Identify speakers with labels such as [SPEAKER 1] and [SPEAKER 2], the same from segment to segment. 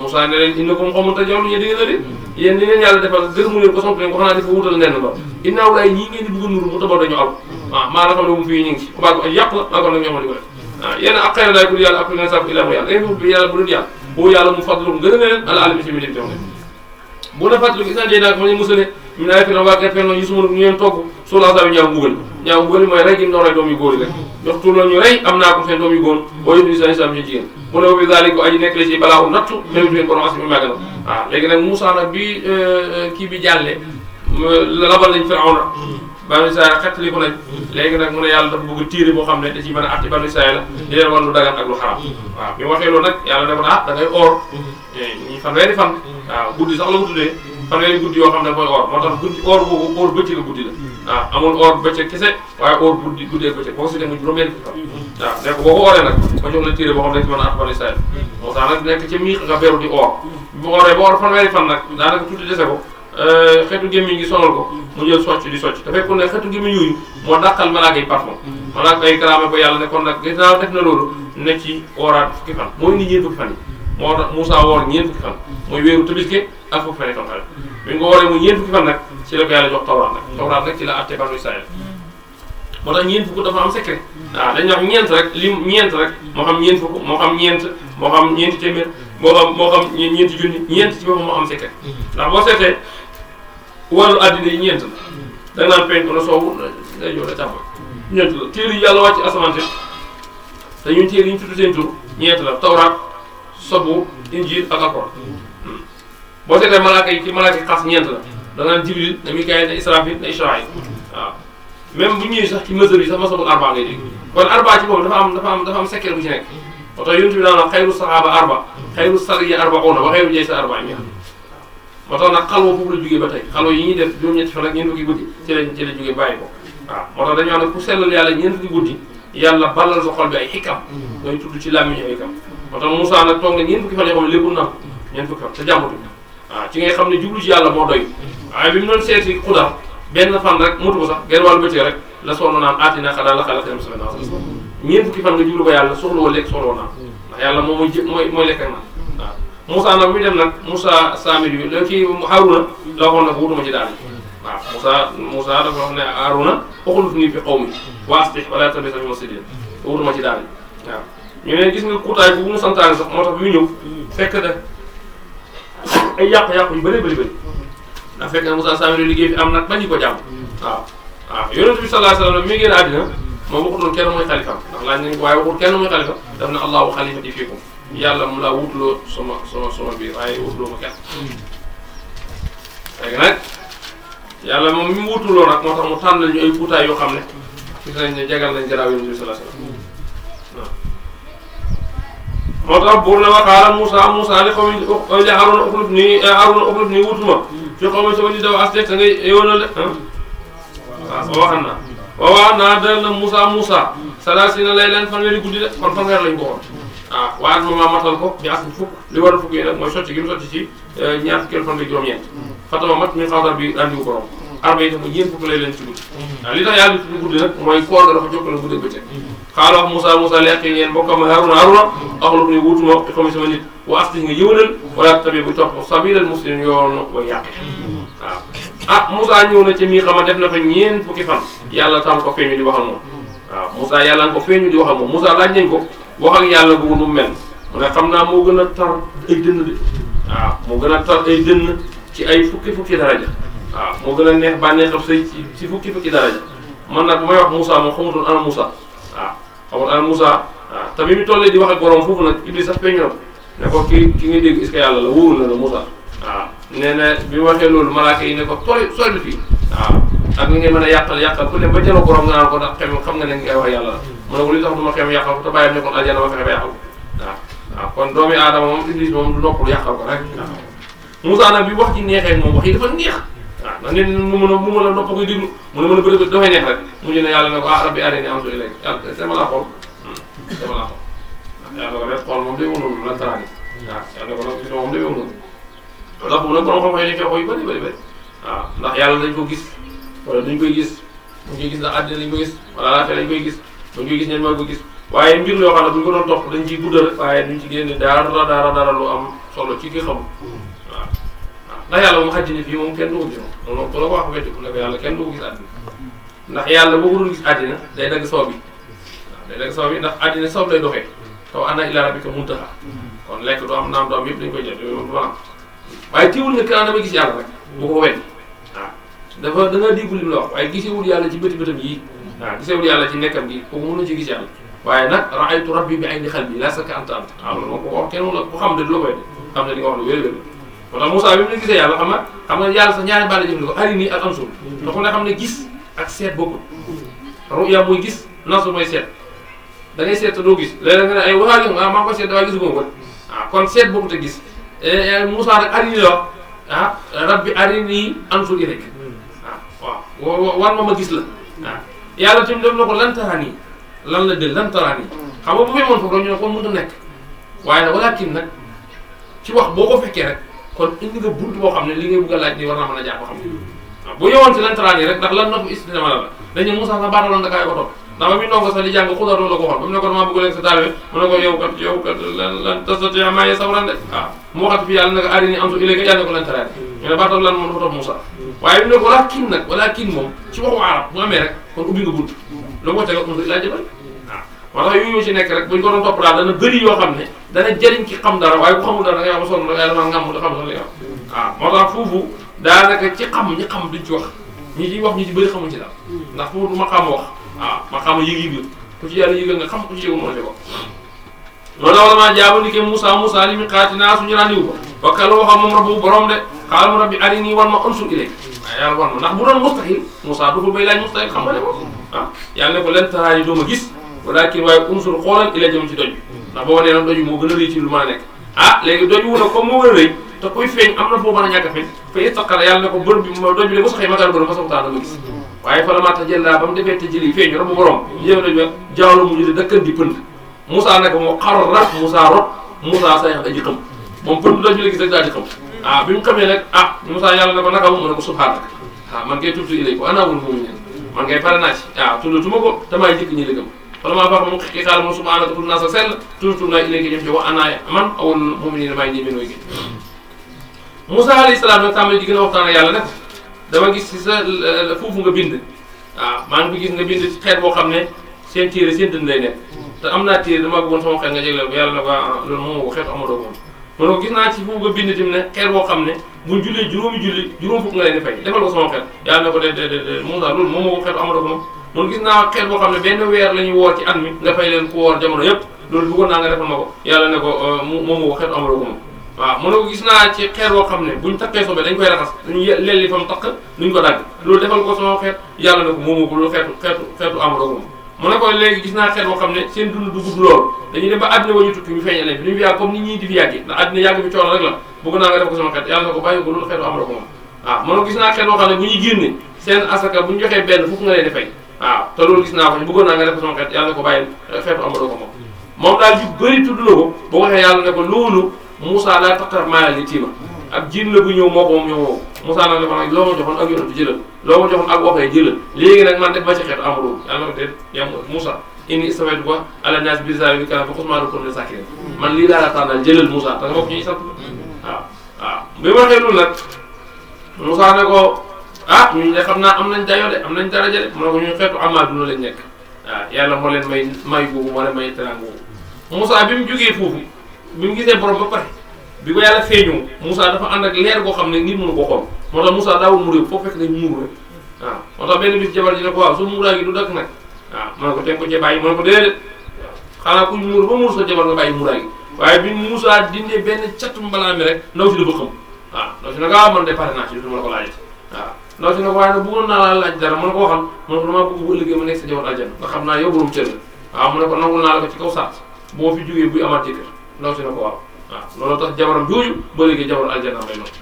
[SPEAKER 1] Moussa ne leen innakum qawmun tajhaluun yéen di ngeen a de yéen li leen yàlla defal gërëmu leen ko sant leen ko xanaa dafa wutal nen ba ginnaaw laay ñii ngeen di bëgg a nuru mu tabax dañu al waaw maa la xam ne moom fii ñu ngi ci mbaa ko ay yàq la maa ko nag ñoo xam di ko def waaw yéen ak xëy na daay pour yàlla après ngeen sàkku ilaa mu yàlla ngeen fi yàlla bu dul yàlla boo yàlla mu fadlu gën a ne leen ala alimi si mi dem bu na fàttali gis naa dee naa ko ma ñu musale ñu naa fi na waa gerte noonu yu suma ñu leen togg sola sa bi ñaaw mbugal mooy rey gi mu doon rey doom yu góor yi rek jox tur la ñu rey am naa ko seen doom yu góor boo yëpp sa islam ñu jigéen mu ne bi daal ko aji nekk la ci balaa ko nattu même leen borom asbi màgg na waaw léegi nag Moussa nag bi kii bi jàlle labal nañ Firawna banu Israël xettali ko nañ léegi nag mu ne yàlla dafa bëgg tiire boo xam ne da ci mën a atti banu Israël la di leen wan lu dagan ak lu xaraam waaw bi mu waxee loolu nag yàlla ne ko da ngay oor ñi fanweeri fan waaw guddi sax la ko tuddee fanweeri guddi yoo xam ne koy oor moo tax guddi oor boobu oor bëccëg guddi la waaw amul oor bëccëg kese waaye oor guddee bëccëg boo ko si dem juróom-benn fukki fan waaw ne ko boo ko ooree nag ma jox la tiire boo xam ne ci mën a at banu Israël moo tax nag nekk ca miix nga beru di oor bu ooree ba oor fanweeri fan nag daanaka tuuti dese ko xeetu gémmiñ gi sonal ko mu jël socc di socc te fekkoon ne xeetu gémmiñ yooyu moo dàqal malaaka yi parfum malaaka yi kalaame ko yàlla ne kon nag ginnaaw def na loolu ne ci ooraat fukki fan mooy indi ñeent fukki fan yi moo tax Moussa woor ñeent fukki fan mooy wéeru tabaski ak fukki fan yi tamxarit bi nga wooree mu ñeent fukki fan nag ci la ko yàlla jox tawraat nag ci la atte banu Israël moo tax ñeent fukk dafa am secret waaw dañuy wax ñeent rek lim ñeent rek moo xam ñeent fukk moo xam ñeent moo xam ñeenti téeméer moo xam ñeenti junni ñeent ci boppam moo am secret ndax boo seetee wàllu àddina yi ñeent la da nga naan penku na soowu ngay jox la càmm ñeent la téere yi yàlla wàcc asamaan si te ñun téere yi ñu tudd seen tur ñeent la tawraat sabuur injiil ak alxuraan boo seetee malaaka yi ci malaaka yi xas ñeent la da nga naan jibril na mikaayil na israfil na israil waaw même bu ñëwee sax ci mesure yi sax masabul arba ngay dégg kon arba ci boobu dafa am secret bu ci nekk moo tax yonent bi daan wax xayru saxaaba arba xayru sariya arbauna wa xayru jaysa arba mi moo tax nag xalwa foofu la jógee ba tey xalwa yi ñuy def juróom-ñetti fan ak ñeent fukki guddi ci la jógee bàyyi ko waaw moo tax dañoo xam ne ku sellal yàlla ñeent fukki guddi yàlla ballal sa xol bi ay xikam ñooy tudd ci làmmiñu ay xikam moo tax Moussa nag toog na ñeent fukki fan yoo xam ne lépp na ñeent fukki fan te jàmmatu waaw ci ngay xam ne jublu ci yàlla moo doy waaye bi mu doon seeti xudar benn fan rek mutu ko sax genn wàllu bëccëg rek la soxla naan aatina xadaa la xala xelam semaine ñeent fukki fan nga jublu ko yàlla soxla woo lekk soxla woo naan ndax yàlla moom mooy lekk ak naan waaw Moussa nag mi dem nag Moussa Samir bi la kii Haruna la waxoon nag wutuma ci daal waaw Moussa dafa wax ne Haruna uxlufnii fi qawmi wa aslih wa laa tattabi' mufsidiin wutuma ci daal waaw ñu ne gis nga kuutaay bu mu santaane sax moo tax bi mu ñëw fekk na ay yàqu-yàqu yu bëri ndax fekk na Moussa Samir liggéey fi am nag bañu ko jàmm waaw yonent bi sallallahu alayhi wa sallam mi ngi génn àddina moom waxutoon kenn mooy xalifa ndax laaj nañ ko waaye waxul kenn mooy xalifa daf ne allahu xalifati fiikum yàlla mu laa wutuloo sama biir waaye wutuloo ma kenn léegi nag yàlla moom mi mu wutuloo nag moo tax mu tànnal ñu ay kuutaay yoo xam ne gis nañ ne jagal nañ jaraaw yonent bi sallallahu alayhi wa sallam moo tax buur na waxaala Moussa li xaw ma li Haaruna uxluf nii wutuma fi xaw ma sama di daw as te ngay yoonal de waaw waxan naa waaw naa dal na Moussa salaasina laylan fanweeri guddi de kon fanweer lañ ko waxoon waaw waaye moom maa matal ko bi as fukk li war a fukk yi nag mooy sotti gi mu sotti ci ñaar fukki fan bi juróom-ñeent fatama mat mi xawtar bi rendiwu ko rom arba yi tam ñeent fukk lay leen ci guddi waaw li tax yàlla di tudd guddi nag mooy koor ga dafa jokkale guddi ak bëccëg xaala wax Moussa leqi ngeen bokkam Haruna axluf ni wutuma te xami sama nit wa asli nga yëwanal wala tabi bu topp sabilal muslimin yoonu way yàq waaw Moussa ñëw na ci mii xama def na fa ñeent fukki fan yàlla tam ko feeñu di waxal moom waaw Moussa yàlla nga ko feeñu di waxal moom Moussa laaj nañ ko wax ak yàlla boobu nu mu mel mu ne xam naa moo gën a tar ay dënn de waaw moo gën a tar ay dënn ci ay fukki daraja waaw moo gën a neex bànneexam say ci fukki daraja man nag bu may wax Moussa moom xamutoon ana Moussa waaw xamut ana Moussa waaw te bi mu tollee di wax ak borom foofu nag Iblis sax feeñu na ko ki ngay dégg est-ce que yàlla la wóorul na la Moussa waaw nee na bi mu waxee loolu malaaka yi ne ko sori fii waaw ak ni ngay mën a yàqal ku ne ba jëloon borom nga naan ko ndax xam nga ne ngay wax yàlla la mu ne ko li tax du ma xem yàqal ko te bàyyam ne kon aljana ma fexe ba yàqal waaw kon doomi aadama moom Iblis moom du noppul yàqal ko rek waaw Moussa nag bi wax ci neexee moom wax yi dafa neex waaw ndax nit mu mën a nopp koy déglu mu ne mën a bëri dafay neex rek mu ne yàlla ne ko rabbi arini anzur ilayk yàlla dama laa xool yàlla ko def xool moom day wóorul la taraani waaw yàlla ko nag gis moom day wóorul ndax bu nag borom xam-xam yi koy bëri waaw ndax yàlla dañ ko gis wala duñ koy gis buñ koy gis ndax àddina lañ koy gis wala laafee lañ koy gis buñ koy gis ñen maa ko gis waaye mbir yoo xam ne bu ñu ko doon topp dañ ciy guddal rek waaye duñ ci génne dara lu am solo ci ki xamul waaw ndax yàlla moom àddina fii moom kenn du ko gis moom bu la ko wax weddi ko ne ko yàlla kenn du ko gis àddina ndax yàlla boo ko doon gis àddina day dagg soob yi waaw day dagg soob yi ndax àddina soob lay doxee taw ana ila rabbika muntaha kon lekk du am naam du am yëpp dañ koy jot yooyu moom du am waaye tiiwul nga kanam dama gis yàlla rek bu ko weddi waaw da nga déggul li mu la wax waaye gisewul yàlla ci bëtam yii waaw gisewul yàlla ci nekkam gi kooku mën na ci gis yàlla waaye nag raaytu rabbi bi ayni qalbi la sakka anta waaw loolu moom ko wax kenn ku xam ne du la koy de xam ne di nga wax lu wér-wér moo tax Moussa bi mu ne gisee yàlla xam nga yàlla sax ñaari baal la jëf ko arini ak ansur te ku ne xam ne gis ak seet bokkul ruya mooy gis nasur mooy seet da ngay seet te doo gis léeg-léeg nga ne ay waxaal yi maa ngi ko seet waaye gisu ko waaw kon seet bokkut a gis Moussa nag arini la wax rabbi arini ansur ilayk waaw war ma gis la waaw yàlla tamit dem na ko lan taraani lan la del lan taraani xam nga bu may moon foofu ñu ne kon mënut a nekk waaye nag walaakin nag ci wax boo ko fekkee rek kon indi nga bunt boo xam ne li ngay bëgg a laaj ni war naa mën a jaar ba xam waaw bu ñëwoon ci lan taraani rek ndax lan na ko istinama la dañu Moussa sax baataloon da kaay ko topp ndax ba muy ndongo sax di jàng xudaar la ko xool ba mu ne ko damaa bëgg leen sa taalibe mu ne ko yow kat lan tastati'a ma'iya sabran de waaw mu waxat fi yàlla nag arini anzur ilayka yàlla ne ko lan taraani ñu ne baatal lan moom dafa topp Moussa waaye bi ne ko walaakin moom ci waxu arab bu amee rek kon ubbi nga bunt lu ko tegal unzur ilaa jabal waaw moo tax yooyu ci nekk rek buñ ko doon topp daal dana bëri yoo xam ne dana jëriñ ki xam dara waaye bu xamul dara da ngay wax ba sonn da ngay dama ngàmm da xam sax li nga waaw moo tax foofu daanaka ci xam ñi xam duñ ci wax ñi ci wax ñi ci bëri xamuñ ci daal ndax foofu du ma xam wax waaw ma xam yëg-yëg la ku ci yàlla yëgal nga xam ku ci yëgul mën a ci wax loolu la wala maa jaabu ni ke Moussa li mi xaati naa suñu randiwu ko wakkal waxam moom rabbu borom de xaaral mu rabbi arini wan ma unsur ilayk waaye yàlla wan ma ndax bu doon mustahil Moussa du ko bay laaj mustahil xam nga ne moom yàlla ne ko len taraani doo ma gis walakin waaye unsur xoolal ila jëm ci doj ndax boo nee nag doj moo gën a rëy ci lu mën a nekk léegi doj wu nag comme moo gën a rëy te kuy feeñ am na foo mën a ñàkk a feeñ fa istaqara yàlla ne ko bër bi doj bi de bu saxee magal bërëm fa saxutaa dama gis waaye fa la maa tajallaa ba mu defee tëjëli feeñu rabu borom jëw doj ba jaawla mu jëde dëkkan di pënd Moussa ne ko moo xarra Moussa rot Moussa sa yax aji xam moom pënd doj bi la gis rek daal di xam bi mu xamee nag Moussa yàlla ne ko naka mu ne ko subhaanaka man kay tubtu ilay ko ana wul moomu ñen man kay pare naa ci tullatuma ko damay jëkk ñi la gëm wala maa baax moom xii xaala moom subhaanaka tudd naa sa sell tudd naa ilay ko jëm ci wa anaaya man awul moomu nii damay ñi nooy gi Moussa alayhi salaam nag tàmbali di gën a waxtaan ak yàlla ne ko dama gis si sa foofu nga bind maa ngi fi gis nga bind xeet boo xam ne seen téere seen dënd lay nekk te am naa téere dama bëggoon sama xel nga jégleel ko yàlla ne ko loolu moom ko xeetu amadoo moom mu ne ko gis naa ci foofu nga bind tamit ne xeet boo xam ne buñ jullee juróom fukk nga leen di fay defal ko sama xel yàlla ne ko de Moussa loolu moom ko xeetu amadoo ko moom mun gis naa xeet boo xam ne benn weer la ñuy woor ci at mi nga fay leen ku woor jamono yëpp loolu bëggoon naa nga defal ma ko yàlla ne ko moom ko xeetu amadoo ko moom waaw mu ne ko gis naa ci xeet boo xam ne buñ takkee sobe dañ koy raxas dañu lelli fa mu takk duñ ko dagg loolu defal ko sama xeet yàlla ne ko moomoo ko loolu xeetu amadoo ko moom mu ne ko léegi gis naa xeet boo xam ne seen dund du gudd loolu dañuy dem ba àddina wa ñu tukki ñu feeñal leen fi duñu fi yàgg comme nit ñi di fi yàggi ndax àddina yàgg bi coono rek la bëgg naa nga def ko sama xeet yàlla ne ko bàyyi ko loolu xeetu amadoo ko moom waaw mu ne ko gis naa xeet boo xam ne bu ñuy génne seen asaka bu ñu joxee benn fukk nga leen di fay waaw te loolu gis naa ko bëggoon naa nga def ko sama xeet yàlla ne ko bàyyi xeetu amadoo ko moom daal yu bëri tudd na ko boo waxee yàlla ne ko loolu Moussa laa taqrab maalal yatiima ak jiin la bu ñëw moo ko moom ñëw Moussa nag dafa nag loo ma joxoon ak yonentu jëlal loo ma joxoon ak waxee jëlal léegi nag man def ma ci xeetu amadou yàlla na ko déet yam Moussa inni istafaytuka ala naas bi risaalatii fa xuz maa aataaka mina saakiriin man lii laa la tànnal jëlal Moussa te nga bokk ñuy sant waaw bi ma waxee loolu nag Moussa ne ko ñun de xam naa am nañ dayo de am nañ daraja de mu ne ko ñun xeetu amaa duna lañ nekk yàlla moo leen may boobu moo leen may teraan boobu Moussa bi mu jógee foofu bi mu gisee borom ba pare bi ko yàlla feeñu Moussa dafa ànd ak leer goo xam ne nit mënu ko xool moo tax Moussa daawul mu réew foofu fekk nañ muur rek moo tax benn bis jabar ji ne ko waaw su muuraay gi du dakk nag mu ne ko te ko cee bàyyi mu ne ko déedéet xanaa kuñ muur ba muur sa jabar nga bàyyi muuraay gi waaye bi Moussa dindee benn catu mbalaa mi rek ndaw si dafa xam ndaw si nag man de pare naa ci du ma la ko laajee ndaw si nag waaye nag bëggoon naa laa laaj dara mu ne ko waxal mu ne ko damaa bëgg bu ëllëgee ma nekk sa jabar aljana nga xam naa yow borom cër la mu ne ko nangul naa la ko ci kaw saat boo fi jógee buy amaat jëkkër ndaw si na ko waaw loolu tax jabaram jooju ba léegi jabar aljana may noonu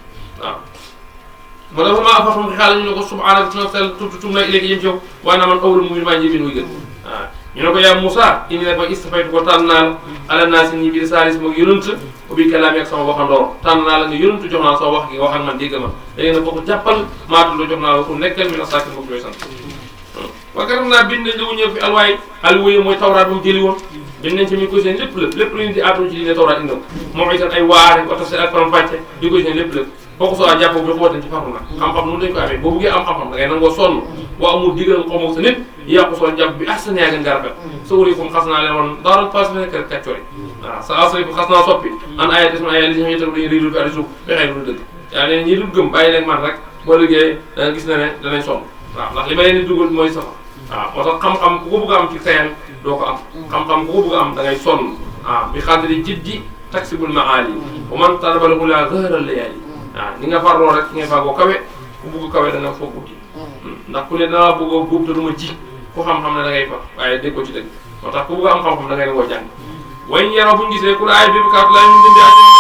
[SPEAKER 1] moo dafa maa afaxum xaala ñu ne ko subhaanaka tuna sell tum na léegi yëm ci yow waaye naa man awlu mu'min maa njëbin muy gën ñu ne ko yaa Moussa indi nag ma istafaytu ko tànn naa la ala naasi ñi bi saalis moom yonent ubbi kalaami ak sama waxandoor tànn naa la nga yonent jox naa la sama wax gi wax ak man dégg ma léegi nag boo ko jàppal maatu la jox naa la ko nekkal mi na sàkk mbokk yooyu sant wa katabnaa bind nañ la ñëw fi alwaay alwaay mooy tawraat ba mu jëli woon bind nañ ci mi ko seen lépp lépp lu ñu di àdduna ci diine tawraat indi moom itam ay waare wata si ak faram fàcce di ko seen lépp boo ko soo a jàppoo bi xooten ci farlu nag xam-xam noonu dañ ko amee boo buggee am xam-xam da ngay nangoo sonn boo amul digal nga xamoo sa nit yàqu soo jàpp bi ahsan yaa gën nga rafet sa wari comme xas naa leen woon daaral pass fi nekk kàccoor yi waaw sa asri ko xas naa soppi an aya des ma aya li si ñuy tag dañuy riidu fi addi suuf fexee lu dëgg yaa leen ñi dul gëm bàyyi leen man rek boo liggéey danga gis na ne danañ sonn waaw ndax li ma leen di dugal mooy safa waaw moo tax xam-xam ku ko bëgg a am ci tayal doo ko am xam-xam ku ko bëgg a am da ngay sonn waaw bi xadri jiddi taksibul maali wa man talabal ula zahral layali waaw ni nga farloo rek ngay fàggoo kawe ku bëgg kawe da nga foog uti ndax ku ne dangaa bëgg a buub te du ma ji ku xam-xam ne da ngay fa waaye dégg ko ci dëgg moo tax ku bëgg a am xam-xam da ngay nangoo jàng way yaroo buñu gisee ku la ay bi bakaat laa ñu dindi àjjana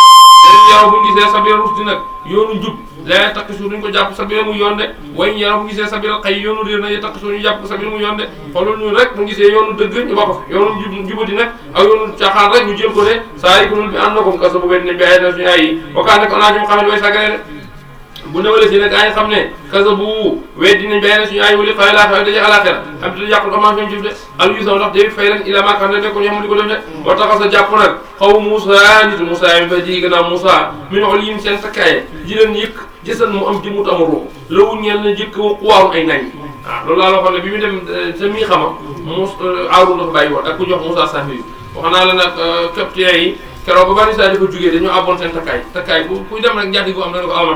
[SPEAKER 1] dañ yaroo buñu gisee sabira rusdi nag yoonu njub laa takk suuf duñ ko jàpp sabira mu yoon de way yaroo buñu gisee sabira xëy yoonu réer na takk suuf ñu jàpp ko sabira mu yoon de xoolal ñu rek buñu gisee yoonu dëgg ñu ba ko fi yoonu jubadi nag ak yoonu caaxaan rek ñu jël ko de saa yi ko nul bi ànd na ko kasa bu wet ne bi ay na suñu ay yi wakkaa ne ko naa ñum xam ne way sagare de bu ne wala si nag gaa yi xam ne kasa bu weddi nañ bay na suñu ay wali xëy laa fay daje alaxira xam te yàqul commencé ñu jëf de al yu saw ndax David fay leen ila maa xam ne nekko ñu xam di ko def de wa taxa sa jàpp nag xaw Moussa nitu Moussa yi ba ji gannaaw Moussa min ol yim seen takkaaye ji leen yëkk jësan mu am jëmut am ruux lawu ñeel na jëkk xuwaaru ay nañ waaw loolu laa loo xam ne bi mu dem sa mii xama mus aaru dafa bàyyi woon ak ku jox Moussa Samiri wax naa la nag capitaine yi keroog ba bari saa di ko jugee dañoo abboon seen takkaay kuy dem rek njaati ko am na ko alma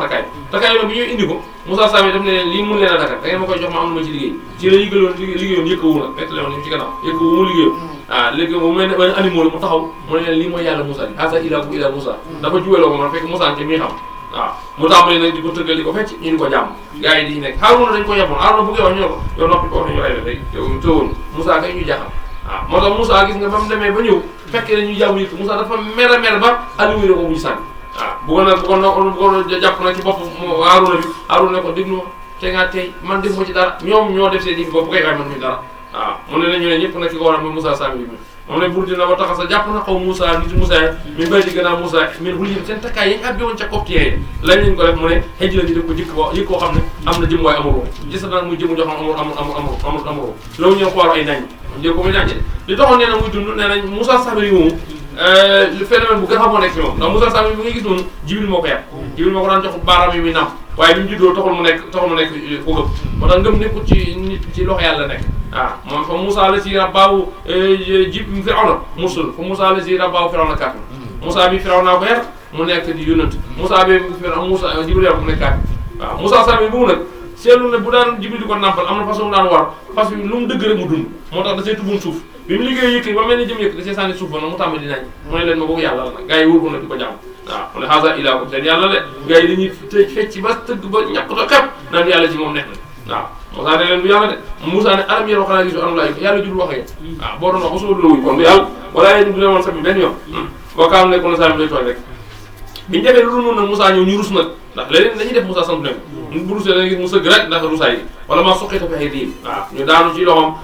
[SPEAKER 1] takkaay nag bi ñuy indi ko Moussa Sami def ne leen lii mun leen a dakar da ngeen ma koy jox ma am na ma ci liggéey ci la liggéeyoon yëkkawu nag fekk la woon ni ci gannaaw yëkkawu mu liggéeyoon waaw léegi mu mel ne benn animal mu taxaw mu ne leen lii mooy yàlla Moussa di asa ilaahu illa Moussa dafa juweloo ko man fekk Moussa ci mii xam waaw mu tàmbali nag di ko tëggal di ko fecc ñu di ko jàmm gars yi di nekk Haaruna dañ ko yeboon Haaruna bu koy wax ñu ne ko yow noppi ko wax ñu rey la day yow tëwoon Moussa kay ñu jaxal waaw moo tax Moussa gis nga ba mu demee ba ñëw fekkee ne ñu jàmm yëkk Moussa dafa mer ba Aliou ne ko mujj sànni waaw bu ko jàpp na ci bopp Haaruna bi Haaruna ne ko déglu ma te nga tey man def ma ci dara ñoom ñoo def seen yi bopp kay waaye man ñu dara waaw mu ne ñu ne ñëpp nag ki ko war a mooy Moussa Sami bi moom ne bur dina ba taxa sa jàpp na xaw Moussa nit Moussa min bay di gannaaw Moussa min xul yim seen takkaay yi abbi woon ca coptien yi lañ leen ko def mu ne xëj la ñu def ko yëg koo xam ne am na jëm waaye amul gis naan muy jëmu jox amul loolu ñoo xool ay nañ jël ko muy nañ li taxoon nee na muy dund nee nañ Moussa Sami moom le phénomène bu gën a moo nekk ci moom ndax Moussa Sami bi nga gis noonu Jibril moo ko yàq Jibril moo ko daan jox baaraam yi muy nam waaye bi mu juddoo taxul mu nekk ko gëm moo tax ngëm nekkul ci nit ci loxo yàlla nekk waaw moom fa Moussa la si rabbaawu Firawna musul fa Moussa la si rabbaawu Firawna kaafir Moussa bi Firawna ko yar mu nekk di yónnant Moussa bi Moussa Jibril yar mu nekk kaafir waaw Moussa Sami bu nag seetlu ne bu daan Jibril di ko nàmpal am na façon daan war parce que lu mu dëgg rek mu dund moo tax da see tubboon suuf bi mu liggéey yëkk ba mel ni jëm yëkk da see sànni suuf ba nag mu tàmbali di nañ mu ne leen ma bëgg yàlla la nag gars yi wóor ko nag di ko jàmm waaw mu ne xaasa ilaakum seen yàlla de gars yi dañuy tëj fecc ba tëgg ba ñàkkto xepp naan yàlla ci moom nekk na waaw Moussa ne leen du yàlla de Moussa ne alam yéen xanaa gisu anam laa yàlla jul waxee waaw boo doon wax ba soo dula wuy kon du yàlla wala yéen du ne woon sabi benn yoon boo kaam nekk na sami day tooñ rek biñu defee lu dul noonu nag Moussa ñëw ñu rus nag ndax léeg-léeg dañuy def Moussa sant ne ko bu rusee da nga gis mu sëgg rek ndax rusaay yi wala maa suqita fi aydihim waaw ñu daanu ci loxoom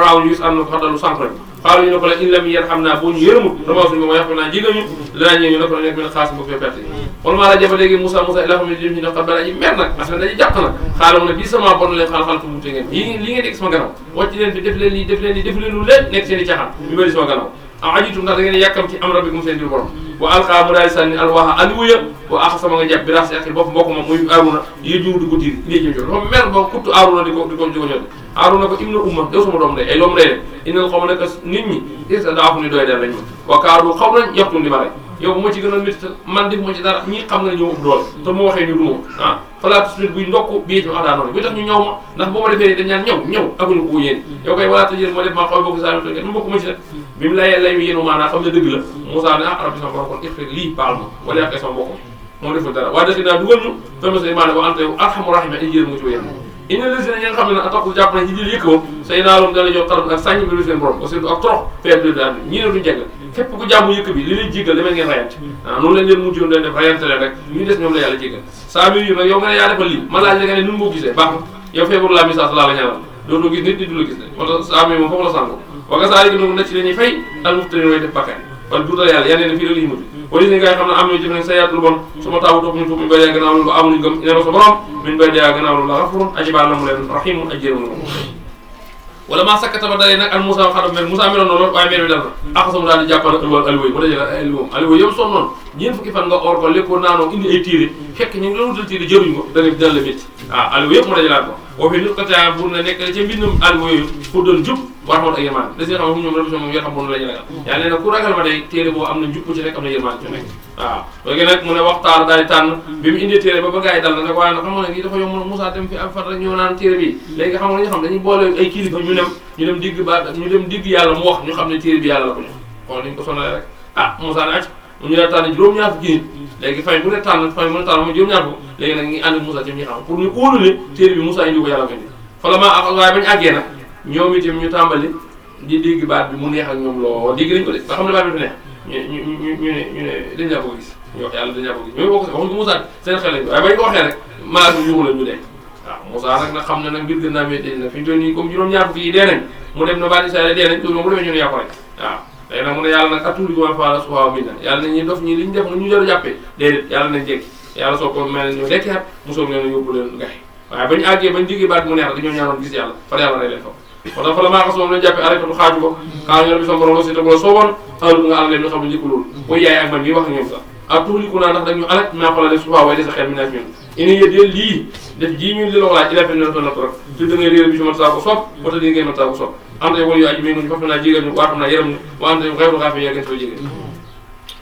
[SPEAKER 1] raaw ñu gis am na ko xaddalu sànq rek xaalu ñu ne ko la in lam yarhamna boo ñu yërëmut dama suñu ma yaxtu naa jégal ñu dinaa ñëw ñu ne ko nekk min xaas bu fee perte wala maa la jafa léegi Moussa ila xam ne jëm ci ne xam bala yi mer nag parce que dañuy jàpp nag xaala mu ne bii sama bon leen xaal tu wute ngeen li ngeen dégg sama gannaaw wàcc leen fi def leen lii def leen lu leen nekk seen i caaxaan ñu bëri sama gannaaw ajitum ndax da ngeen yàkkam ci am rabbikum seen biir borom wa alqa mu daal di sànni alwaxa aliwuya wa axa sama nga jàpp bi rax si axi bopp mbokk ma muy Aaruna yi juur di ko tiir idée jëm dafa mer ba kuttu Aaruna di ko ñot Aaruna ko ibnu umma yow sama doom day ay doom day de innal xaw ma nekk nit ñi isa daafu ni doy der lañ ma wa kaadu xaw nañ yaxtun di ma rey yow bu ma ci gën a métti man def moo ci dara ñii xam nga ne ñoo ëpp doole te mu waxee ñu du ma fala tusmit buy ndokk bii ci adaa noonu bi tax ñu ñëw ma ndax boo ma defee dañ ñaan ñëw akuñu ko yéen yow koy wala tajël ma def maa xaw bokk saa ngeen mu bokk ma ci nag bi mu lay yéenu maanaa xam ne dëgg la Moussa ne rabbi sama borom kon ifri lii baal ma wala yàqee sama bokkam moom deful dara waaye dasi naa dugal ñu famase maane ba ante yow arhamu rahima ay yéen mu ci wéyam ina lesi na ñi nga xam ne attaque jàpp nañ ci jël yëkkawoon say naaloom dana jox xarab ak sàññ bi seen borom surtout ak torox faible daal ñii ne duñ jegg képp ku jàmm yëkk bi li leen jéggal demee ngeen rayante waaw noonu lañ leen mujjoon leen def rayante leen rek ñu des ñoom la yàlla jéggal saa mi yu nag yow nga ne yaa defal lii man laaj la nga ne nun moo gisee baax na yow feebaru la message laa la ñaanal dootoo gis nit du la gis ne moo tax saa mi moom foofu la sàngo waga saa yi gënoon na ci lañuy fay al muftari way def bakkaar wala duutal yàlla yàlla ne fii la liy mujj wala ni nga xam ne am na jëf nañ sa yaat lu bon su ma taawu topp ñu tuub min bay dee gannaaw loolu ba amuñu gëm ina sa borom min bay dee gannaaw loolu la xafurun aji baal na mu leen rahimun aji yërëm wala maa sakkata ba dalee nag ak Moussa xaram mel Moussa meloon na lool waaye mel bi dal na axasamu daal di jàppal alway mu dajale alway yow sonnoon ñeent fukki fan nga or ko lékkoo naanoo indi ay téere fekk ñu ngi doon wutal téere jëruñ ko dana la métti waaw alway yëpp mu dajalaat ko boo fi nit ko taa pour na nekk ca mbindum alway yooyu pour doon jub war moon ak yërmaan da si nga xam ne ñoom révision moom yoo xam bon la ñu ragal yàlla nee na ku ragal ma day téere boobu am na njub ci nekk am na yërmaan ci nekk waaw léegi nag mu ne waxtaan daal di tànn bi mu indee téere ba gaa yi dal na nag waaye nag xam nga ne kii dafa yomb Moussa dem fi am fat rek ñëw naan téere bi léegi xam nga la ñu xam dañuy boole ay kilifa ñu dem digg ba ñu dem digg yàlla mu wax ñu xam ne téere bi yàlla la ko jox xool dañ ko sonale rek Moussa ne ac ñu daal tànn juróom-ñaar fukki nit léegi fay bu ne tànn fay mu ne tànn mu juróom-ñaar fukk léegi nag ngi ànd ak Moussa ci ñi xam pour ñu óolu ne téere bi Moussa indi ko yàlla ko indi fa la ma waaye bañu àggee nag ñoom itam ñu tàmbali di dégg baat bi mu neex ak ñoom lool dégg nañ ko de nga xam ne baat bi du neex ñu ne dañ laa ko gis ñu wax yàlla dañ laa ko gis ñooy bokk si waxuñ ko Moussa seen xel lañ ko waaye bañ ko waxee rek malaat bi yuuxu la ñu dee waaw Moussa nag xam ne nag mbir gën naa métti nag fi ñu toll nii comme juróom-ñaar fukki yi dee nañ mu dem na baat Israël dee nañ moom bu demee ñu ne yaa ko rek waaw léegi nag mu ne yàlla nag attuudi ko fa suwaaw mi na yàlla nañ ñi dof ñi liñ def ñu jar a jàppee déedéet yàlla nañ jekki yàlla soo ko mel ñu dekki at mosoog leen yóbbu leen gax waaye bañ àggee bañ déggee baat mu neex dañoo ñaanoon gis yàlla far yàlla rey leen fa moo tax fa la maa xas moom lañ jàppee arrêté xaaju ko xaa ñor bi sama borom la si te bu la sooboon alul nga àll leen ñu xam ne njëkk loolu mooy yaay ak man mii wax ak ñoom sax ak tuuliku naa ndax dañu alaj maa ko la def suufaa waaye de sa xel mi naak ñun ini yëdee lii def jii ñu li la walaaj ila fen nento nattu rek te da ngay réer bi si man saa ko soob wata di ngeen man saa ko soob am tey wala yu aji may nguñu faf naa jégal ñu waa xam naa yaram ñu waa am tey xeeru xaafi yaa gën soo jégal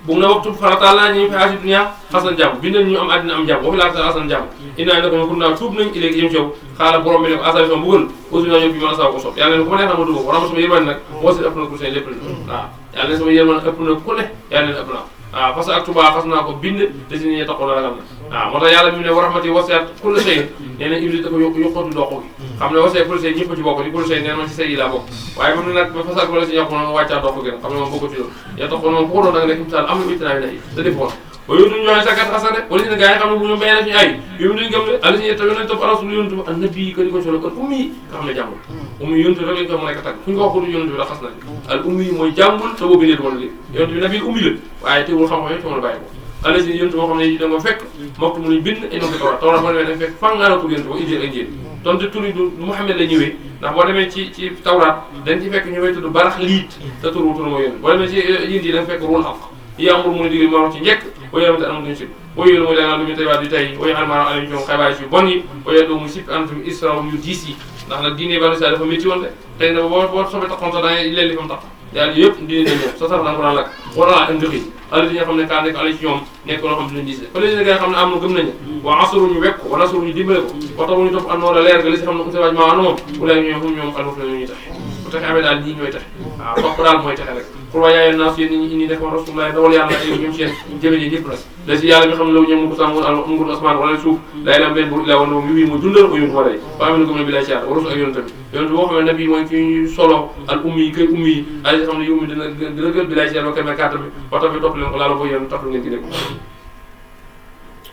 [SPEAKER 1] bu na waxtu farataal naa ñu fi asi dunia xasan jàmm bindal ñu am àddina am jàmm wa fi laata asan jàmm inaa ne ko ñu pour naa tuub nañ iléegi jëm ciow xaala borom bi ne ko asali son bëggal aussi naa ñëw bi mën a saa ko soob yàlla ne ku ma neex na ma dugg ko war ma sama yërmande nag moo si ëpp na ku seen lépp la waaw yàlla ne sama yërmande ëpp na ku ne yàlla ne ëpp na waaw parce que ak Touba xas naa ko bind te si nit ñi taxoon na ragal na waaw moo tax yàlla bi mu ne wa rahmati wasiat kulla shay nee na Iblis dafa yokkatu dox gi xam ne wasiat kulla shay ñëpp ci bokk di kulla shay nee na man ci say yi laa bokk waaye moom nag ba fasal ko la si yokku noonu wàccaa dox gi nag xam ne moom bokk ci loolu yaa taxoon moom ko doon da nga nekk misaal am na itinaa na yi da defoon ba yow duñu joxe sakat xasa de wala si ne gars yi xam ne bu ñu mbéy na suñu ay yow duñu gëm de ali si tamit nañ topp rasul yontu an nabi ka di ko solo kon ummi yi nga xam ne jàmbul ummi yontu rek lañ ko mën a tagg fu ñu ko wax ko yontu bi la xas na al ummi yi mooy jàmbul te boobu nit woon li yontu bi nabi ummi la waaye teewul xam-xam yi te mën a bàyyi ko ali si yontu moo xam ne da nga fekk mokk mu luñ bind ay nokki tawra boo demee dañ fekk fangaana tur yontu ba injil ak injil donte tur yi du Muhammad la ñëwee ndax boo demee ci tawraat dañ ci fekk ñu may tudd barax liit te turu mooy yontu boo demee ci injil dañ fekk ruul xaq yamur mu ne digal moo ci njëkk waye ramate anam duñu sib wayu mooy daanaa lu ñu tey waat di tey wayu almaanaam ala ñoom xabaay yu bon yi waye doo mu sib antum israel yu diis yi ndax nag diine banu Israel dafa métti woon de tey na boo soobee taxoon sax dangay leen li fa mu tax yàlla yëpp diine nañ ñoom sa sar danga ko daan lakk war naa ak ndëxi ala di nga xam ne kaa nekk ala ci ñoom nekk loo xam ne dinañ diis de fa léegi nga xam ne am na gëm nañu wa asru ñu wekk ko wa nasru ñu dimbale ko wa tax ñu topp an noora leer ga li si xam ne usewaaj maa ana moom bu leen ñoom ñoom xalmaf la ñuy taxe bu taxe amee daal ñii ñooy taxe waaw topp daal mooy taxe rek pour waa yaayee naas yéen nit ñi indi nekkoon rasulullah dawal yàlla ay ñoom seen jëme ji ñëpp nag la si yàlla mi xam ne law ñoom mu ko sàmm ngul asmaan wala suuf lay lam benn bu ila woon moom mu dundal ko yóntu ma day ba amee na gëm ne bi lay siyaat wa rasul ak yonent tamit yonent boo xam ne nabi mooy ki ñu solo al ummi yi kay ummi yi ay xam ne yow mi dina gël bi lay siyaat wa kay may kàttan bi wa tax bi topp leen ko laala ko yéen tax ngeen ci nekk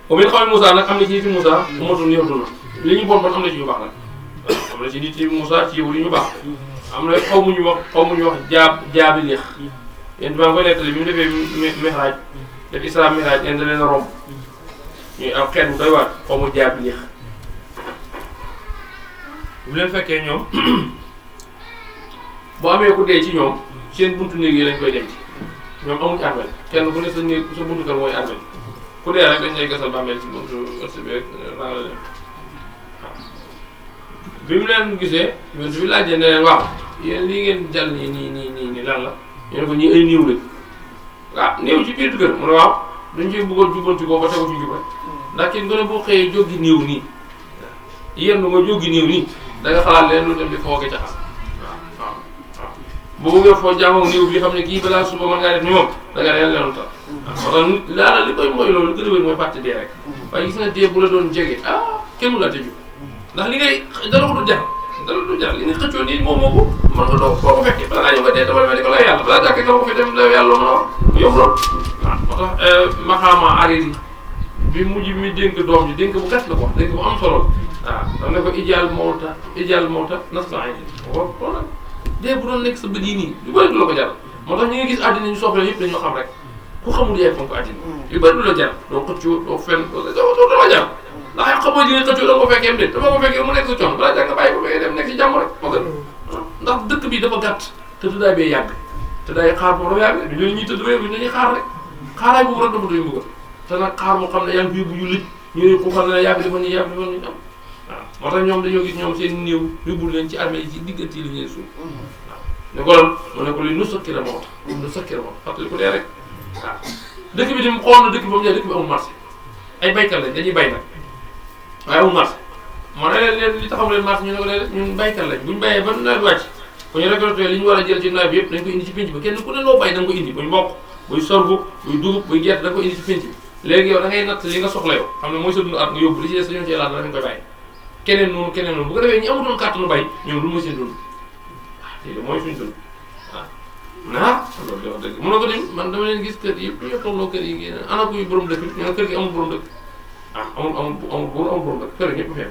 [SPEAKER 1] o min xam ne Moussa nag am na ci fi Moussa umatun yahduna li ñu bon bon am na ci ñu baax nag waaw am na ci nit ci Moussa ci yow li ñu baax am na xaw mu ñu wax jaabi leex yéen maa ngi koy nettali bi mu defee mihraj def isra mihraj yéen da leen a romb ñuy am xeet bu doy waar xaw mu jaabi leex bu leen fekkee ñoom bu amee ku dee ci ñoom seen buntu néeg yi lañ koy denc ñoom amuñ armel kenn ku ne sa néeg sa buntu kër mooy armel ku dee rek dañ lay gasal bàmmeel ci buntu ëtt bi rek rangale leen waaw bi mu leen gisee yonent bi laajee ne leen waaw yéen lii ngeen jàll nii lan la ñu ne ko ñii ay néew lañ ah néew ci biir kër mu ne waaw dañ ciy bëggoon jubbanti ko ba tegu ci jub rek ndax kenn gën a boo xëyee jógi néew nii yéen nga jógi néew nii da nga xalaat leen lu dem di fooge ca xam waaw boo bëggee foo jàngoog néew bi xam ne kii balaa suba mën ngaa def ni moom da nga leen leenu tal waaw moo tax laala li koy mooy loolu gën a wér mooy fàtte dee rek waaye gis nga dee bu la doon jege kenn mu la tëju ndax li ngay dara ko du jar li nga xëccoo nii moom moo ko mën nga doog boo ko fekkee balaa ngaa ñëw nga dee dama mel ni ko lay yàlla balaa jàkkee nga ko fi dem la yàlla mën a wax yomb lool waaw moo tax maxaama ariri bi mujj mi dénk doom ji dénk bu gàtt la ko wax dénk bu am solo waaw daf ne ko ijal mawta nastain wala dee bu doon nekk sa bët yi nii yu bëri du la ko jar moo tax ñi nga gis àddina ñu soofla yëpp dañoo xam rek ku xamul yaay fonk àddina yu bëri du la jar doo xëccoo doo fen doo la jar ndax xamoo ji nga xëccoo da nga ko fekkee am déet dama ko fekkee mu nekk sa coono balaa jàng nga bàyyi ko fekkee dem nekk ci jàmm rek moo gën ndax dëkk bi dafa gàtt te tëddaay bee yàgg tëddaay xaar boobu dafa yàgg ñooñu ñuy tëdd réew mi dañuy xaar rek xaaraay boobu rek dafa doy bëgg te nag xaar moo xam ne yaa ngi fi bu ñu lëj ñu ne ku xam ne yàgg dafa ñu yàgg dafa ñu am waaw moo tax ñoom dañoo gis ñoom seen néew yóbbu leen ci armée yi ci diggante yi li ñuy suuf waaw ne ko lan mu ne ko li nu sokkira moo tax nu sokkira moo tax fàttali ko dee rek waaw dëkk bi dim xool na dëkk bi ba mu ñëw dëkk bi amul marché ay baykat lañ dañuy bay nag waaye amul marché moo ne leen li taxaw leen marché ñu ne ko leen ñun baykat lañ buñ bayee ba nawet wàcc bu ñu récolté li ñu war a jël ci nawet bi yëpp dañ ko indi ci pénc ba kenn ku ne loo bay da nga ko indi buy mboq buy sorgho buy dugub buy gerte da nga ko indi ci pénc bi léegi yow da ngay natt li nga soxla yow xam ne mooy sa dund at nga yóbbu li ci des dañoo cee laata dañ koy bàyyi keneen noonu bu ko defee ñi amutoon kàttanu bay ñoom lu mooy seen dund lii de mooy suñ dund waaw loolu de wax dëgg mën na ko dem man dama leen gis kër yëpp ñoo tolloo kër yi ngeen ana kuy borom dëkk ñu ne kër gi amul borom dëkk amul borom dëkk kër ñëpp fee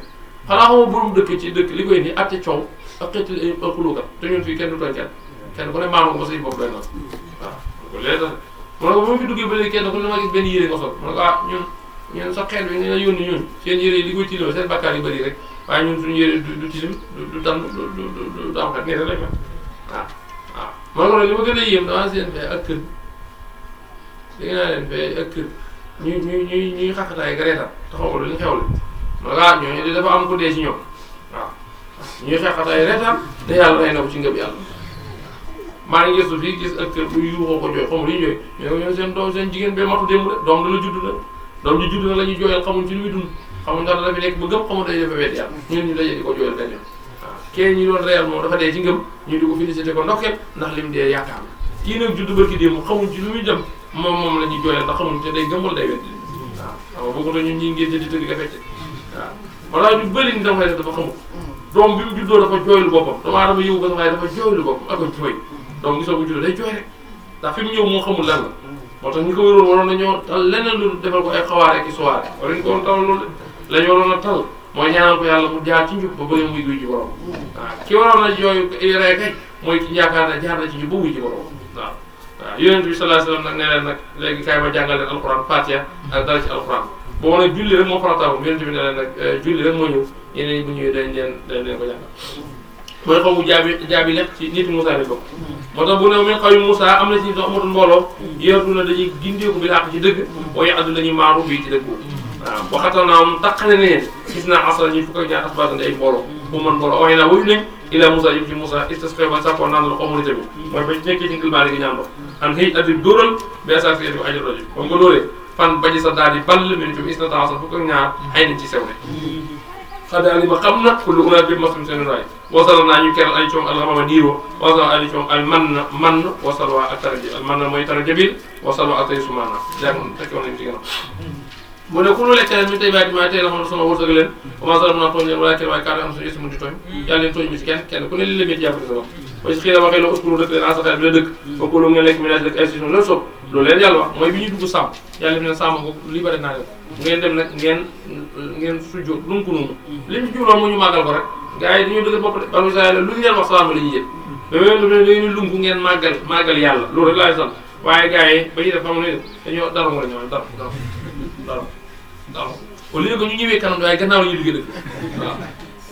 [SPEAKER 1] xanaa xamul borom dëkk ci dëkk li koy indi atte coow ak xeeti xulukat te ñun fii kenn du tooñ kenn ku ne maanu ko say bopp doy na waaw ko léegi tax mu ne ko bu ma fi duggee ba léegi kenn ku ne ma gis benn yére nga sol mu ne ko ñun sa xeet bi ni la yónni ñun seen yére yi li koy tilim seen bakkaar yu bëri rek waaye ñun suñu yére du tilim du dan du daamkat nii rek lañ waaw man ko ne li ma gën a yéem damaa seen fee ak kër dégg naa leen fee ak kër ñuy xaqataay nga reetaan taxaw lu ñu xewle ma ñooñu di dafa am ko dee ci ñoom waaw ñuy xaqataay reetaan te yàlla rey na ko ci ngëm yàlla maa ngi gëstu fii gis ak kër bu yuuxoo ko jooy xamul li ñu jooy ñoo seen doom seen jigéen bee matu démb de doom da la judd na doom ji judd na la ñuy jooyal xamuñ ci lu muy dund xamuñ ndax dafa nekk ba gëm xamul day dafa wedd yàlla ñun ñu daje di ko jooyal benn yoon waaw kee ñi doon reyal moom dafa dee ci ngëm ñu di ko félicité ko ndokkeel ndax lim dee yaakaar na kii nag judd barki démb xamuñ ci lu muy dem moom la ñuy jooyal ndax xamuñ te day gëm wala day wedd waaw xam nga bokkut ñun ñi ngeen di tëgg nga fecce waaw wala ñu bëri ni dama def dafa xamul doom bi mu juddoo dafa jooylu boppam dama adama yëwu ko sax waaye dafa jooylu boppam ak a jooy donc gisoo ko juddoo day jooy rek ndax fi mu ñëw moo xamul lan la moo tax ñi ko wéroon waroon nañoo tal leneen lu defal ko ay xawaare ki sowaare wala ñu ko woon tal loolu la ñu waroon a tal mooy ñaanal ko yàlla mu jaar ci njub ba bëgg muy wuy ci borom waaw ki waroon a jooy ree kay mooy ki yaakaar ne jaar na ci njub ba wuy ci borom waaw waaw yonent bi sallallahu alayhi wasallam nag nee leen nag léegi kaay ma jàngal leen alquran fatiha ak dara ci alquran boo nag julli rek moo farataaw yonent bi ne leen nag julli rek moo ñëw yeneen yi bu ñëwee dañ leen ko jàngal mooy xaw mu jaabi lekk ci nit Moussa bi bokk moo tax bu ne min xaw Moussa am na ci ñoo amatul mbooloo yeetu na dañuy gindeeku bi làq ci dëgg boo addu la ñuy maaru bii ci dëgg boobu waaw waxatal naa moom taqale ne leen gis naa asra ñuy fukk ak ñaar asbatande ay mbooloo bu mën mbooloo waxee naa wayu nañ ila Moussa yëpp ci Moussa istasqa ba sàkkoon naan la xawmu tamit mooy ba nekkee ci ngilbaane gi ñaan ndox an xëy addi dóoral beesaak si ko ajal rajo comme nga dóoree fan baji sa daal di ball min fi isna taasa fukk ak ñaar ay nañ ci sew ne xadaali ba xam na kullu unaat bi masum seen raay wasal naa ñu keral ay coom alxamama diiwo wasal ay coom al man wasal waa ak taraji al man mooy tarajabil wasal waa ak tay sumaana jàng tekki woon nañu ci gannaaw mu ne ku lu lekk leen mi tey baati maa tey la xam ne sama wërsëg leen commencé la mën a tooñ leen wala kenn waaye kaar am suñu estimu di tooñ yàlla leen tooñ mi si kenn ku ne li lemee jàppati sa bopp mooy si xëy na waxee la uskuru dëkk leen asakaat bi la dëkk ba kulu ngeen lekk ménage dëkk institution leen soob loolu leen yàlla wax mooy bi ñuy dugg sàmm yàlla fi ne sàmm ko libéré naa leen ngeen dem nag ngeen sujjóot lu mu ko noonu li ñu jubloon mu ñu màggal ko rek gars yi dañoo dëgër bopp de banu Israël lu ñu leen wax salaam la ñuy jël dañuy lunku ngeen màggal yàlla loolu rek laay sant waaye gars yi ba ñuy def xam ne dañoo dara nga la ñëwal dara au lieu que ñu ñëwee kanam waaye gannaaw la ñuy duggee dëkk waaw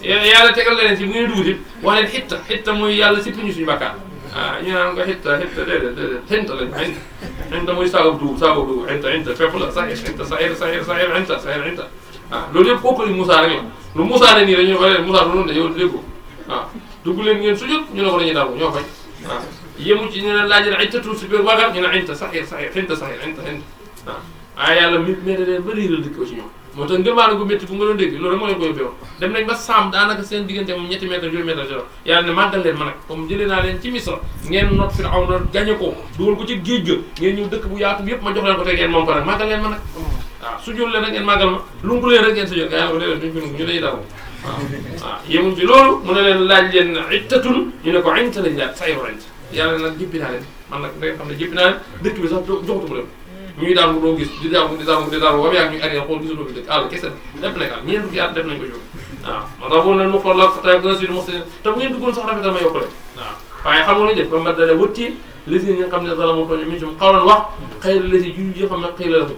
[SPEAKER 1] yàlla tegal leen ci bu ngeen dugg ci wax leen xitta mooy yàlla sippi ñu suñu bakkaar ñu naan ko xitta déedéet xinta lañ xinta mooy saagab dugub xinta fépp la saxir xinta loolu yëpp kooku li Moussa rek la lu Moussa ne nii dañu wax leen Moussa du noonu de yow déggoo waaw dugg leen ngeen sujjóot ñu ne ko dañuy daw ñoo fay waaw yemu ci ñu ne laaj na xintatu si biir wagar ñu ne xinta saxir xinta waaw waaye yàlla mais da leen ba réeral dëkk ci ñoom moo tax ngërmaane gu métti fu nga doon dégg loolu rek moo leen ko yóbbee woon dem nañ ba saam daanaka seen diggante moom ñetti mètre juróomi mètre zéro yàlla ne màggal leen ma nag comme jëlee naa leen ci Misra ngeen not Firawna gañe ko dugal ko ci géej ga ngeen ñëw dëkk bu yaatu bi yëpp ma jox leen ko te ngeen moom ko nag màggal leen ma nag waaw sujjóot leen rek ngeen màggal ma lunku leen rek ngeen sujjóot nga yàlla ko déedéet duñ ko nungu ñu dañuy dara waaw yemuñ ci loolu mu ne leen laaj leen ittatun ñu ne ko inta lañ laaj sayru int yàlla nag jëppi naa leen man nag da nga xam ne jëppi naa leen dëkk bi sax joxutuma leen ñuy daal mu doo gis di daal ba mu yàgg ñu arrière xool gisatoo fi dëkk àll kese def nañ àll ñeent fukki at def nañ ko jóg waaw moo tax boo leen mu xool la tay gën a sud moxte te bu ngeen duggoon sax rafetal ma yokkule waaw waaye xam nga lu def ba ma dale wëtti lisi ñi nga xam ne dala mu tooñ min sum xawlan wax xëy la lisi ju yoo xam ne xëy la la ko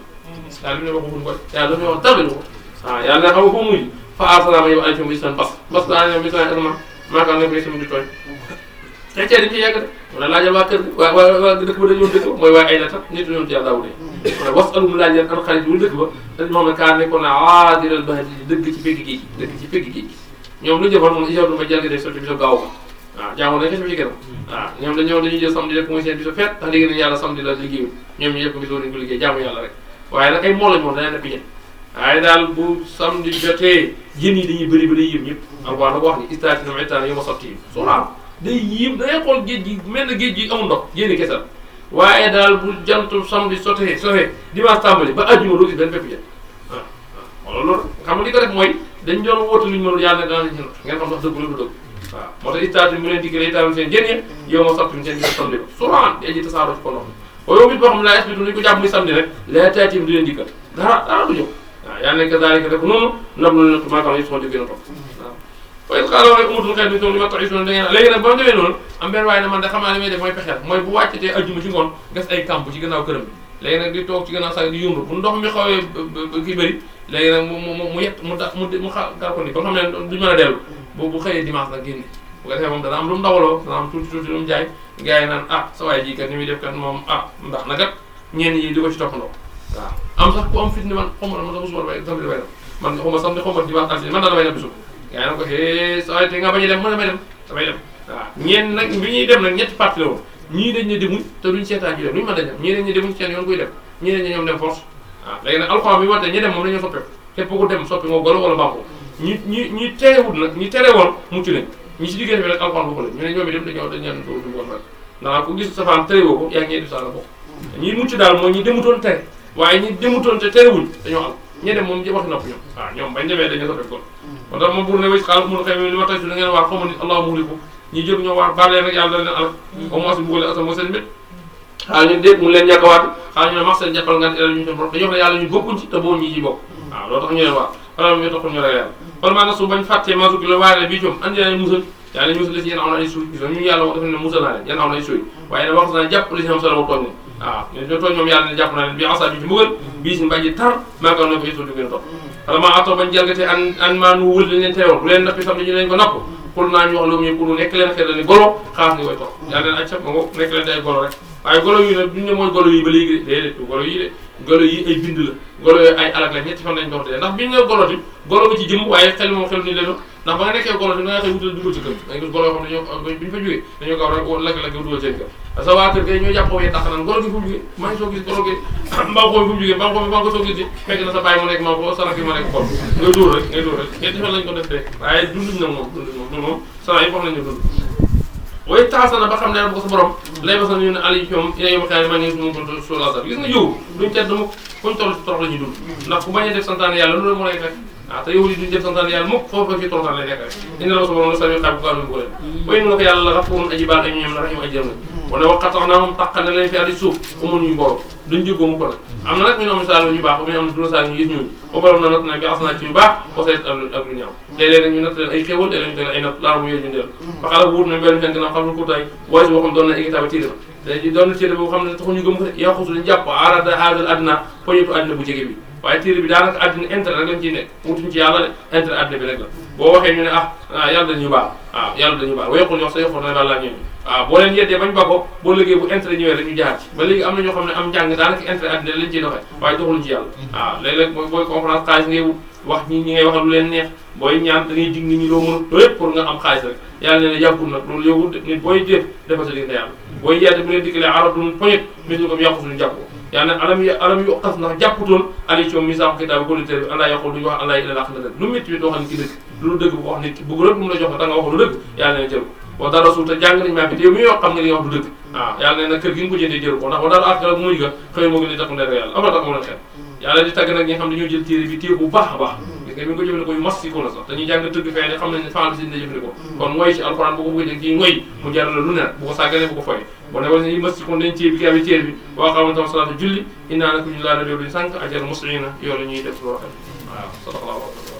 [SPEAKER 1] yàlla li ne waxuñ ko yàlla dafa wax dara ko waaw yàlla ne xam nga foo mujj fa arsala ma yow ay ci mu istan bas daa ñoom istan asma maaka ne ko isam di tooñ xeccee dañ ci yegg de wala laajal waa kër gi waa dëkk ba dañoo dëkk ba mooy waa ay la tax nit ñoom ci yàlla daaw de wala wasalum laaj leen an xarit bu dëkk ba dañ moom ne kaa nekkoon na aadiral bahri dëgg ci pegg géej dëgg ci pegg géej ñoom lu jëfoon moom isodu ma jalgi de sotti bi sa gaaw ba waaw jaamoon nañ xes bi ci gënam waaw ñoom dañuy jël samedi def mooy seen bi sa feet ndax léegi nañ yàlla samedi la liggéeyu ñoom ñu yëpp gisoo nañ ko liggéey jaamu yàlla rek waaye nag ay mool lañ moom dañaa nekk jën waaye daal bu samedi jotee jën yi dañuy bëri ba day yëm ñëpp alquran la ko wax ni istaati nam ittaana yow ma sotti yi soxlaa day yëm dangay xool géej gi mel na géej gi amul ndox jëni kese la waaye daal bu jantu samedi soxee dimanche tàmbali ba àjjuma doo gis benn bépp jën waaw loolu xam nga li ko def mooy dañ doon woote luñu mënul yàlla dana leen ngeen xam ndax dëgg la du dëgg waaw moo tax istaati mu leen diggale itam seen jën ya yow ma sotti seen gis samedi ba soxlaan day ji tasaaroo ci ko ndox o yow mit boo xam ne laa expliqué nañu ko jàpp muy samedi rek la taatiim du leen dikkal dara du ñëw waaw yàlla nekk zaalika def noonu ndam lu leen maa xam ne soo di gën a topp waaw xaaral waxee umatul xeet bi toog li ma tax da ngeen léegi nag ba mu demee noonu am benn waaye ne man de xam naa li may def mooy pexeel mooy bu wàccatee ajjuma ci ngoon gas ay camp ci gannaaw këram bi léegi nag di toog ci gannaaw sax di yëngu bu ndox mi xawee kii bëri léegi nag mu yett mu gar ko ni ba nga xam ne duñu mën a dellu bu xëyee dimanche nag génne bu ko defee moom dana am lu mu dawaloo dana am tuuti lu mu jaay gars yi naan sa waay ji kat ni muy def kat moom ndax na kat ñenn yi di ko ci toppandoo waaw am sax ku am fit ni man xaw ma man sax mosuma bay samedi bay man xaw ma samedi xaw ma dimanche altine man daal damay dem bisu gaa yi nag ko sa waay te nga bañ a dem mën damay dem waaw ñeen nag bi ñuy dem nag ñetti parti la woon ñii dañ ne demuñ te duñ seetaan ñu dem duñu mën dañ dem ñii dañ ne demuñ seen yoon kuy dem ñii dañ ne ñoom dem force waaw léegi nag alxuraan bi wante ñi dem moom dañoo soppeeku képp ku dem soppi moo golo wala baaxoo ñi terewut nag ñi tere woon mucc nañ ñi si diggante bi nag alxuraan bokk lañ ñu ne ñoom itam dañ leen du woon rek ndax ku gis safaan terewoo ko yaa ngi def saa la bokk ñi mucc daal mooy ñi demutoon tere waaye ñi demutoon te terewuñ dañoo am ñi dem moom waxi nopp ñoom waaw ñoom bañ demee dañoo soppeeku kon moo tax moom buur ne wéy xaalis mun xëy li ma tay su da ngeen waar xawma nit allah muhliku ñi jël ñoo waar baal leen rek yàlla da leen alak au moins bugale asam moo seen mbét xaal ñun déet mun leen ñàkk a waat xaal ñu ne max seen jàppal ngaan ñu seen borom dañoo xam ne yàlla ñu bokkuñ ci te boo ñi ci bokk waaw loolu tax ñu leen waar wala ñu taxul ñu rek yàlla wala maa na su bañ fàttee masuk la waaree bii coom andi naa musal yàlla musal la si yéen aw na ay suuy gis ñu yàlla wax dafa ne musal naa leen yéen aw na ay suuy waaye nag wax naa jàpp li si xam sala wa tooñ waaw ñoo tooñ moom yàlla ne jàpp naa leen bi asa bi ci mbugal bii si mbàjji tar maa ko ne ko yësul di gën a topp wala maa atoo bañ jalgate an maa nu wël dañ leen teewoon bu leen nappi samedi ñu leen ko napp pour naa ñu wax loolu ñu pour nekk leen xel la ni golo xaas ni koy topp yàlla leen acca ma ngo nekk leen day golo rek waaye golo yi nag duñ ne mooy golo yi ba léegi de déedéet golo yi de golo yi ay bind la golo yooyu ay alak la ñetti fan lañ dox de ndax biñ ne golo ti golo ba ci jëm waaye xel moom xel ni leen ndax ba nga nekkee golo ti da nga xëy wutal dugal ci kër da nga gis golo yoo xam ne ñoo biñ fa jógee dañoo gaaw rek lakk-lakk dugal seen kër parce que waa kër ga ñoo jàppoo yee dàq naan golo gi fu mu jógee maa ngi soo gis golo gi mbaa xoo fu mu jógee mbaa xoo maa ko soo gis fekk na sa bàyyi mu nekk maa ko sarak yi ma nekk xol ngay dóor rek ñetti fan lañ ko def de waaye dunduñ nag moom sana yi wax nañu dund way taasana ba xam ne bu ko sa borom lay ba sa ñu ne ali ñoom ina yom xëy maa ngi mu ko solasar gis nga yow duñ tedd mukk fuñ toll ci torox la ñuy dund ndax ku bañ a def santaane yàlla loolu moo lay fekk waaw te yow yi duñ def santaane yàlla mukk foofu fi toroxal lay nekk rek indi la sa borom la sami xaab bu ko leen way nu la ko yàlla la rafurun aji baal ay ñoom la rahim aji jëm wane waxatax naa moom taqal na leen fi àddi suuf amul ñu mbooloo duñ jógoo mu ko nag am na nag ñu ne misaal ñu baax ba ñu am na duna saa ñu gis ñun ba borom na natt na bi asnaa ci ñu baax wasay ak lu ñaaw léeg-léeg nag ñu natt leen ay xéwal léeg-léeg ñu tegal ay natt laar mu yooyu ñu ndeel ba xala wuut na benn fen gannaaw xam ne kurtaay waaye si boo xam doon na équitable téere ba léegi doon na téere boo xam ne taxu ñu gëm ko de yaa xusu dañu jàpp arada haadal adna poñetu àddina bu jege bi waaye téere bi daanaka àddina intérêt rek lañ ciy nekk wutuñ ci yàlla de intérêt àddina bi rek la boo waxee ñu ne yàlla dañu baax waaw yàlla dañu baax wayqul yox sa yoxoor na bàllaa ñëw waaw boo leen yeddee bañ ba ko boo liggéey bu intérêt ñëwee rek ñu jaar ci ba léegi am na ñoo xam ne am njàng daanaka intérêt àddina lañ ciy doxee waaye doxaluñ ci yàlla waaw léeg-léeg booy conférence xaalis ngay wut wax ñi ngay waxal lu leen neex booy ñaan da ngay dig nit ñi loo mënul loolu yëpp pour nga am xaalis rek yàlla ne ne yàggul nag loolu yowul nit booy def defal sa diggante yàlla booy yeete bu leen dikkalee aradun poñet misu comme yàqu suñu jàpp ko yàlla ne alam yu xas ndax jàpputoon ali coom mi saako kitaab conducteur bi andaa yoqul duñu wax andaa ila laq na dëgg lu métti bi doo xam ne ki dëgg lu dëgg bu ko wax nit ki bëgg rek lu mu la jox da nga wax lu dëgg yàlla ne jël ko wa dara suul te jàng nañ maa fi te yow mi yoo xam nga li nga wax du dëgg waaw yàlla ne nag kër gi nga ko jëndee jëru ko ndax wa dara ak muy ga xëy moo gën di taxu ndere yàlla abal tax moo leen xel yàlla di tagg nag ñi nga xam dañoo jël téere bi téye bu baax a baax gis nga bi nga ko jëfandikoo yu mas si ko la sax dañuy jàng tëgg fee ne xam nañ ne faal si ne jëfandikoo kon ngoy ci alxuraan bu ko bëggee ci ngoy mu jaral la lu ne bu ko sàgganee bu ko foyee boo ne wala yi mas si kon dañ téye bi ki amee téere bi waa xaman tam salaatu julli innaa nako ñu laa na dewluñu sànq ajal muslina yow la ñuy def loo xam waaw sadaqallaahu wa